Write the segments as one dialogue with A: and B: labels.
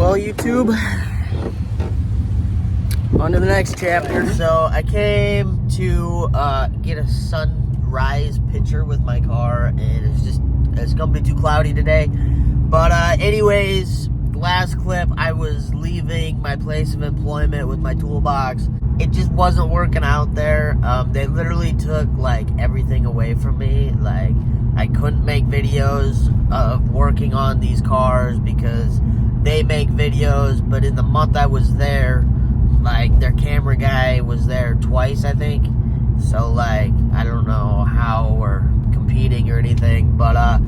A: Well, YouTube, on to the next chapter. So I came to get a sunrise picture with my car, and it's gonna be too cloudy today. But anyways, last clip, I was leaving my place of employment with my toolbox. It just wasn't working out there. They literally took like everything away from me. Like, I couldn't make videos of working on these cars because they make videos, but in the month I was there, like, their camera guy was there twice, I think. So, like, I don't know how we're competing or anything, but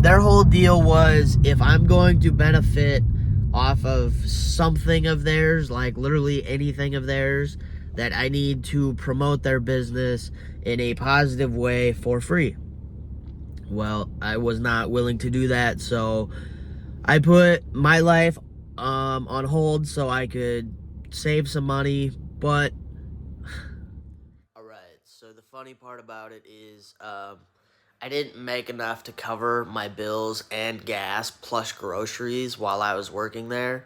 A: their whole deal was, if I'm going to benefit off of something of theirs, like literally anything of theirs, that I need to promote their business in a positive way for free. Well, I was not willing to do that, so I put my life on hold so I could save some money. But alright, so the funny part about it is I didn't make enough to cover my bills and gas plus groceries while I was working there,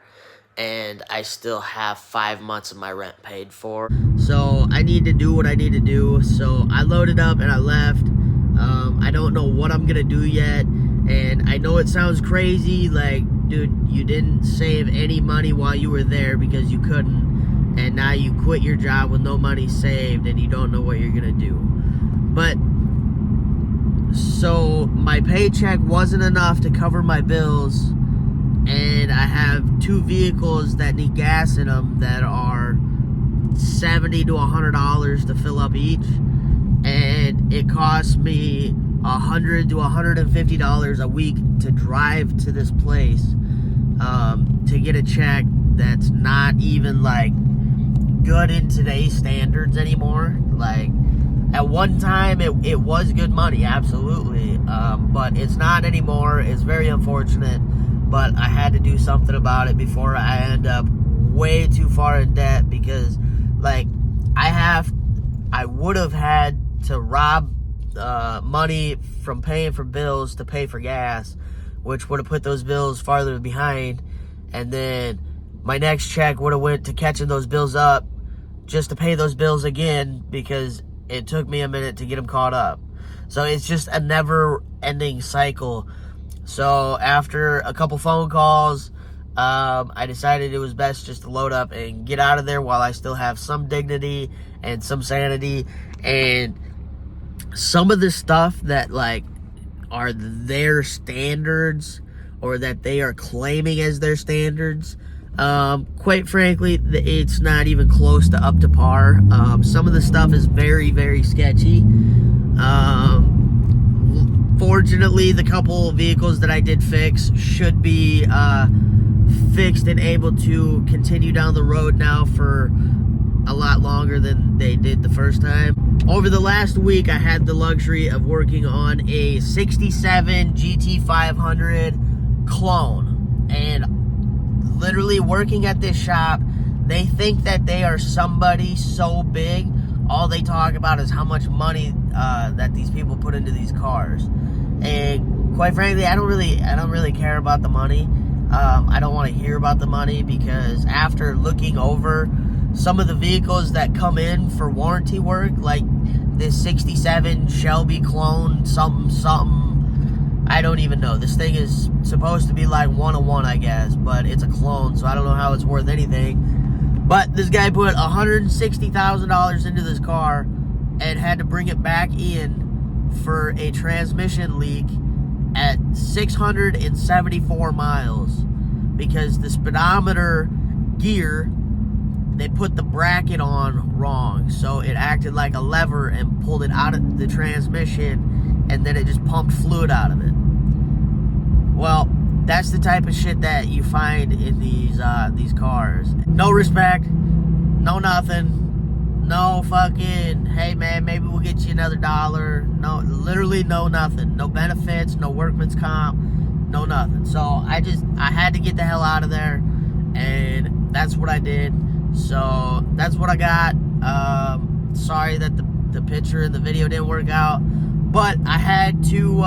A: and I still have 5 months of my rent paid for. So I need to do what I need to do. So I loaded up and I left. I don't know what I'm gonna do yet, and I know it sounds crazy, like, dude, you didn't save any money while you were there because you couldn't, and now you quit your job with no money saved and you don't know what you're gonna do. But so my paycheck wasn't enough to cover my bills, and I have 2 vehicles that need gas in them that are $70 to $100 to fill up each, and it costs me $100 to $150 a week to drive to this place to get a check that's not even like good in today's standards anymore. Like, at one time it was good money, absolutely, but it's not anymore. It's very unfortunate, but I had to do something about it before I end up way too far in debt, because like I would have had to rob money from paying for bills to pay for gas, which would have put those bills farther behind, and then my next check would have went to catching those bills up just to pay those bills again, because it took me a minute to get them caught up. So it's just a never-ending cycle. So after a couple phone calls, I decided it was best just to load up and get out of there while I still have some dignity and some sanity. And some of the stuff that like are their standards, or that they are claiming as their standards, quite frankly, it's not even close to up to par. Some of the stuff is very, very sketchy. Fortunately, the couple vehicles that I did fix should be fixed and able to continue down the road now for a lot longer than they did the first time. Over the last week, I had the luxury of working on a 67 GT500 clone, and literally working at this shop, they think that they are somebody so big. All they talk about is how much money that these people put into these cars, and quite frankly, I don't really care about the money. I don't want to hear about the money, because after looking over some of the vehicles that come in for warranty work, like this 67 Shelby clone something, I don't even know. This thing is supposed to be like 101, I guess, but it's a clone, so I don't know how it's worth anything. But this guy put $160,000 into this car and had to bring it back in for a transmission leak at 674 miles, because the speedometer gear, they put the bracket on wrong, so it acted like a lever and pulled it out of the transmission, and then it just pumped fluid out of it. Well, that's the type of shit that you find in these cars. No respect, no nothing, no fucking, hey man, maybe we'll get you another $1. No, literally no nothing. No benefits, no workman's comp, no nothing. So I had to get the hell out of there, and that's what I did. So that's what I got. Sorry that the picture and the video didn't work out, but I had to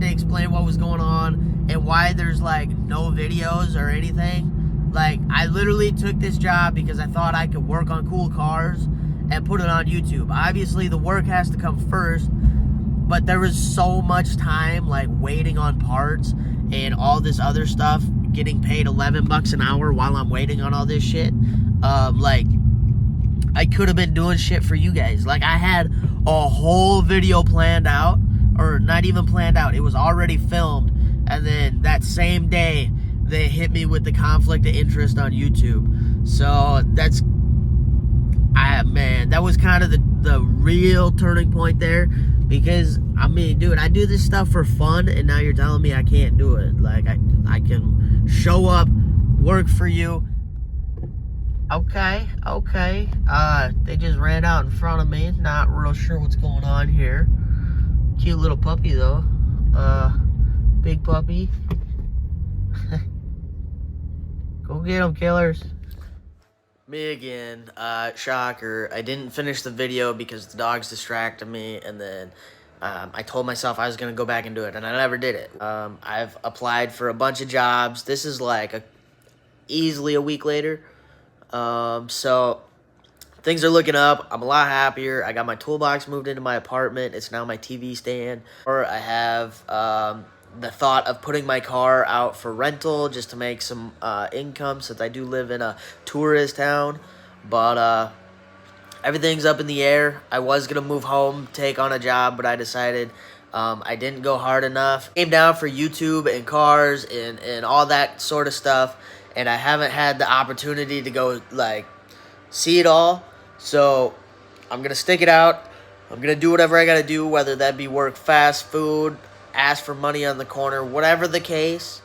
A: explain what was going on and why there's like no videos or anything. Like, I literally took this job because I thought I could work on cool cars and put it on YouTube. Obviously, the work has to come first, but there was so much time, like, waiting on parts and all this other stuff, getting paid $11 an hour while I'm waiting on all this shit. Like, I could have been doing shit for you guys. Like, I had a whole video planned out, or not even planned out. It was already filmed, and then that same day, they hit me with the conflict of interest on YouTube. So that's, man, that was kind of the real turning point there. Because, I mean, dude, I do this stuff for fun, and now you're telling me I can't do it. Like, I can show up, work for you. Okay. They just ran out in front of me. Not real sure what's going on here. Cute little puppy, though. Big puppy. Go get them, killers. Me again. Shocker. I didn't finish the video because the dogs distracted me, and then I told myself I was going to go back and do it, and I never did it. I've applied for a bunch of jobs. This is like easily a week later. So things are looking up. I'm a lot happier. I got my toolbox moved into my apartment. It's now my TV stand. Or I have the thought of putting my car out for rental just to make some income, since I do live in a tourist town. But everything's up in the air. I was going to move home, take on a job, but I decided I didn't go hard enough. Came down for YouTube and cars and all that sort of stuff, and I haven't had the opportunity to go, like, see it all. So I'm going to stick it out. I'm going to do whatever I got to do, whether that be work fast food, ask for money on the corner, whatever the case.